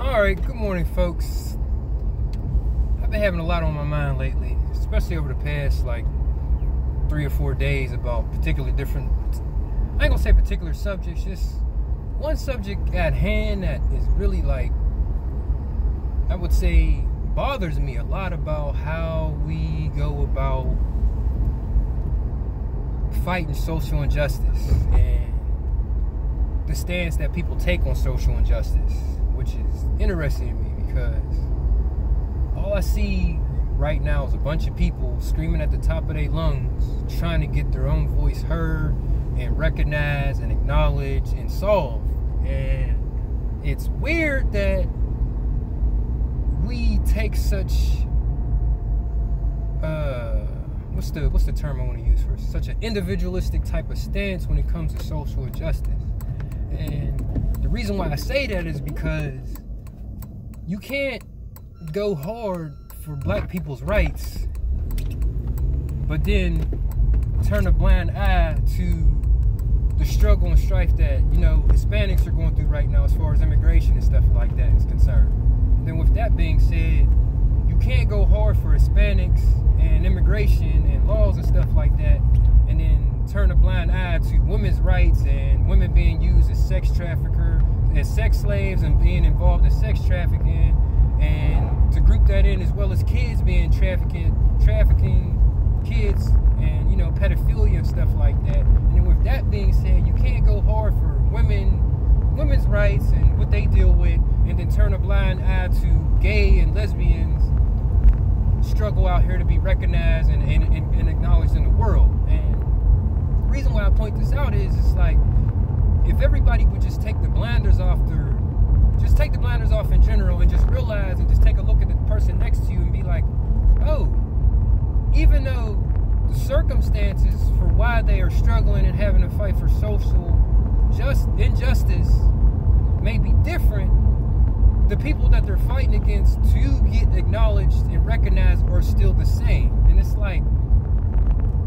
Alright, good morning, folks. I've been having a lot on my mind lately, especially over the past, 3 or 4 days about particularly different, I ain't gonna say particular subjects, just one subject at hand that is really, I would say, bothers me a lot about how we go about fighting social injustice and the stance that people take on social injustice, which is interesting to me because all I see right now is a bunch of people screaming at the top of their lungs, trying to get their own voice heard and recognized and acknowledged and solved. And it's weird that we take such what's the term I want to use for such an individualistic type of stance when it comes to social injustice. And the reason why I say that is because you can't go hard for black people's rights but then turn a blind eye to the struggle and strife that, Hispanics are going through right now as far as immigration and stuff like that is concerned. And then with that being said, you can't go hard for Hispanics and immigration and laws and stuff like that and then turn a blind eye to women's rights and women being used as sex slaves and being involved in sex trafficking, and to group that in as well as kids being trafficking kids and, pedophilia and stuff like that. And then with that being said, you can't go hard for women's rights and what they deal with and then turn a blind eye to gay and lesbians struggle out here to be recognized and acknowledged in the world. And the reason why I point this out is if everybody would just take the blinders off in general and just realize and just take a look at the person next to you and be like, oh, even though the circumstances for why they are struggling and having to fight for social injustice may be different, the people that they're fighting against to get acknowledged and recognized are still the same. And it's like,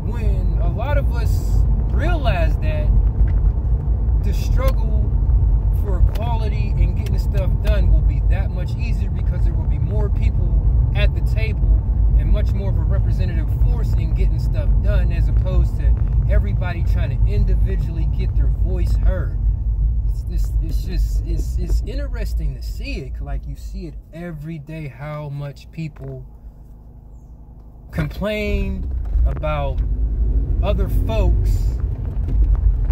when a lot of us realize that, the struggle for equality and getting stuff done will be that much easier because there will be more people at the table and much more of a representative force in getting stuff done, as opposed to everybody trying to individually get their voice heard. It's interesting to see it. You see it every day, how much people complain about other folks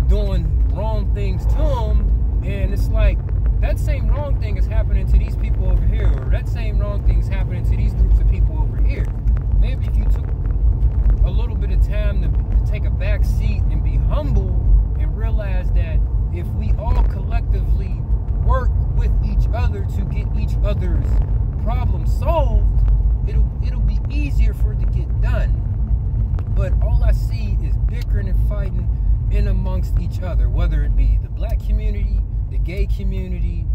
doing wrong things to them, and it's like that same wrong thing is happening to these people over here, or that same wrong thing is happening to these groups of people over here. Maybe if you took a little bit of time to take a back seat and be humble and realize that if we all collectively work with each other to get each other's problem solved, it'll be easier for it to get done. But all I see is bickering and fighting in amongst each other, whether it be the black community, the gay community,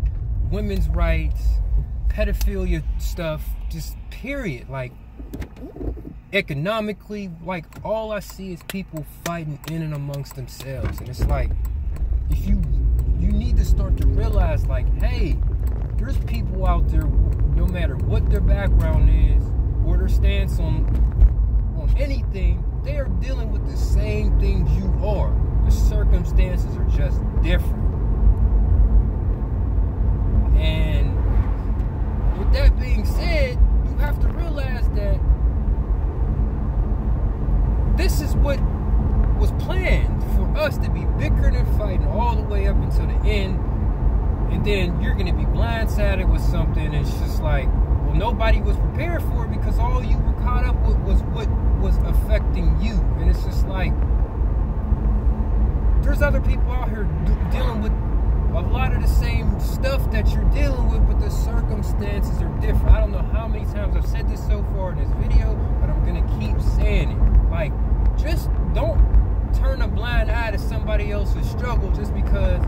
women's rights, pedophilia stuff, just period. Economically, all I see is people fighting in and amongst themselves. And it's if you need to start to realize, hey, there's people out there, no matter what their background is or their stance on anything, they are dealing with the same things you are. The circumstances are just different. And with that being said, you have to realize that this is what was planned for us to be bickering and fighting all the way up until the end. And then you're going to be blindsided with something. It's just well, nobody was prepared for it because all you were caught up with was what was affecting you. And it's just there's other people out here dealing with a lot of the same stuff that you're dealing with, but the circumstances are different. I don't know how many times I've said this so far in this video, but I'm going to keep saying it. Just don't turn a blind eye to somebody else's struggle just because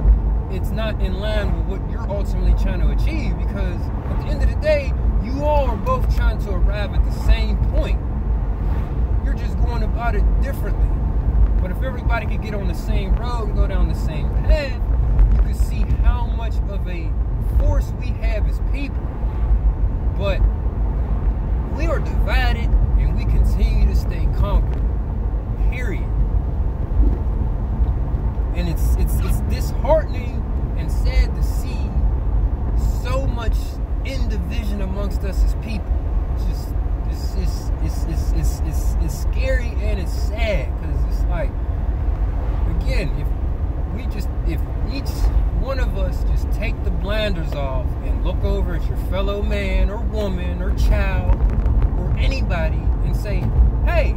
it's not in line with what you're ultimately trying to achieve, because at the end of the day, you all are both trying to arrive at the same point. You're just going about it differently. But if everybody could get on the same road and go down the same path, you could see how much of a force we have as people people. But we are divided and we continue to stay conquered. Period. And it's disheartening and sad to see so much division amongst us as people. It's scary and it's sad, because it's like, again, if each one of us just take the blinders off and look over at your fellow man or woman or child or anybody and say, hey,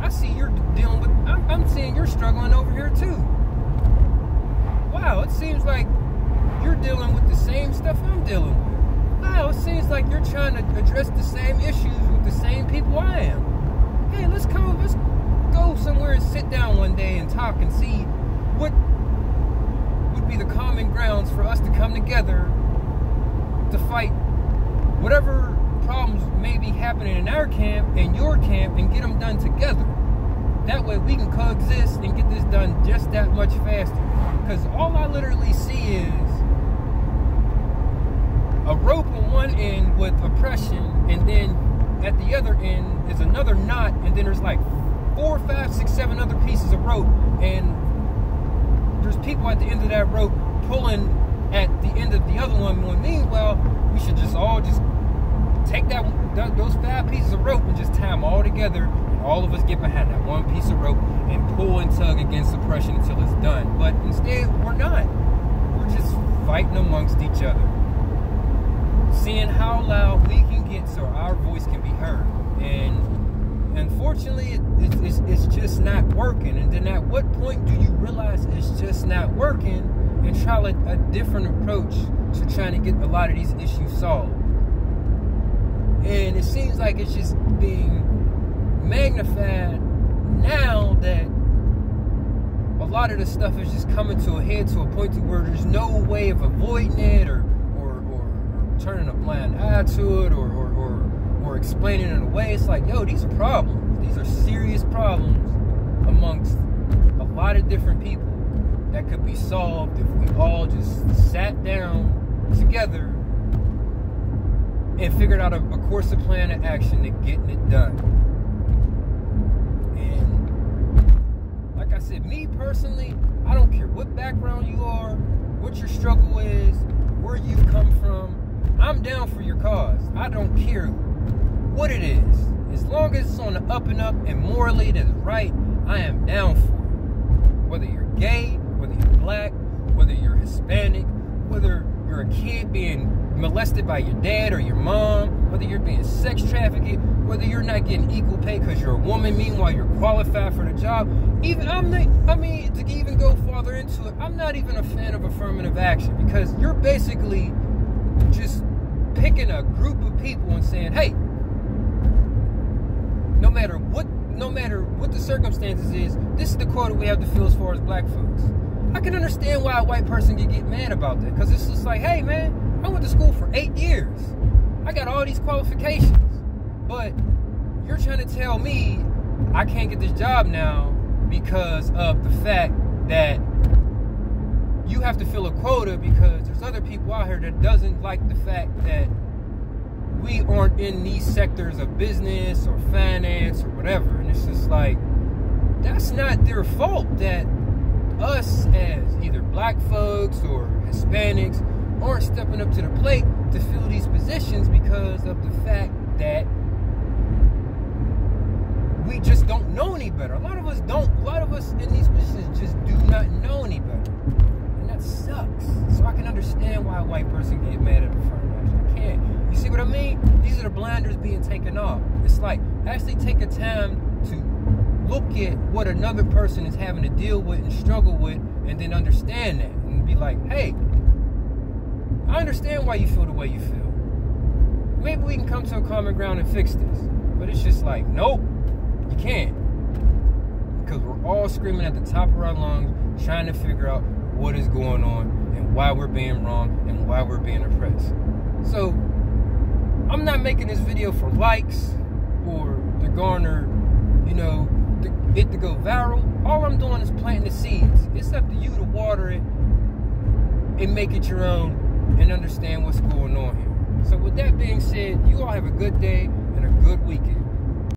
I see you're dealing with, I'm seeing you're struggling over here too. Wow, it seems like you're dealing with the same stuff I'm dealing with. Wow, it seems like you're trying to address the same issues with the same people I am. Hey, let's go somewhere and sit down one day and talk and see what would be the common grounds for us to come together to fight whatever problems may be happening in our camp and your camp, and get them done together. That way we can coexist and get this done just that much faster. Because all I literally see is a rope on one end with oppression, and then at the other end is another knot, and then there's like 4, 5, 6, 7 other pieces of rope, and there's people at the end of that rope pulling at the end of the other one. When meanwhile, we should just all take those 5 pieces of rope and just tie them all together, and all of us get behind that one piece of rope and pull and tug against oppression until it's done. But instead, we're not. We're just fighting amongst each other, seeing how loud we can get so our voice can be heard. And unfortunately, it's just not working. And then at what point do you realize it's just not working and try a different approach to trying to get a lot of these issues solved? And it seems like it's just being magnified now that a lot of the stuff is just coming to a head, to a point to where there's no way of avoiding it or turning a blind eye to it or explaining it away. It's like, yo, these are problems. These are serious problems amongst a lot of different people that could be solved if we all just sat down together and figured out a course of plan of action to getting it done. And like I said, me personally, I don't care what background you are, what your struggle is, where you come from. I'm down for your cause. I don't care what it is. As long as it's on the up and up and morally it is right, I am down for it. Whether you're gay, whether you're black, whether you're Hispanic, whether you're a kid being molested by your dad or your mom, whether you're being sex trafficked, whether you're not getting equal pay because you're a woman, meanwhile you're qualified for the job. To even go farther into it, I'm not even a fan of affirmative action, because you're basically just picking a group of people and saying, hey, no matter what the circumstances is, this is the quota we have to fill as far as black folks. I can understand why a white person can get mad about that, because it's just like, hey man, I went to school for 8 years. I got all these qualifications, but you're trying to tell me I can't get this job now because of the fact that you have to fill a quota because there's other people out here that doesn't like the fact that we aren't in these sectors of business or finance or whatever. And it's just like, that's not their fault that us as either black folks or Hispanics aren't stepping up to the plate to fill these positions, because of the fact that we just don't know any better. A lot of us in these positions just do not know any better. And that sucks. So I can understand why a white person can get mad at affirmative action. I can. You see what I mean? These are the blinders being taken off. It's like, actually take a time to look at what another person is having to deal with and struggle with, and then understand that and be like, hey, I understand why you feel the way you feel. Maybe we can come to a common ground and fix this. But it's just like, nope, you can't. Because we're all screaming at the top of our lungs, trying to figure out what is going on and why we're being wrong and why we're being oppressed. So, I'm not making this video for likes or to garner, it to go viral. All I'm doing is planting the seeds. It's up to you to water it and make it your own, and understand what's going on here. So with that being said, you all have a good day and a good weekend.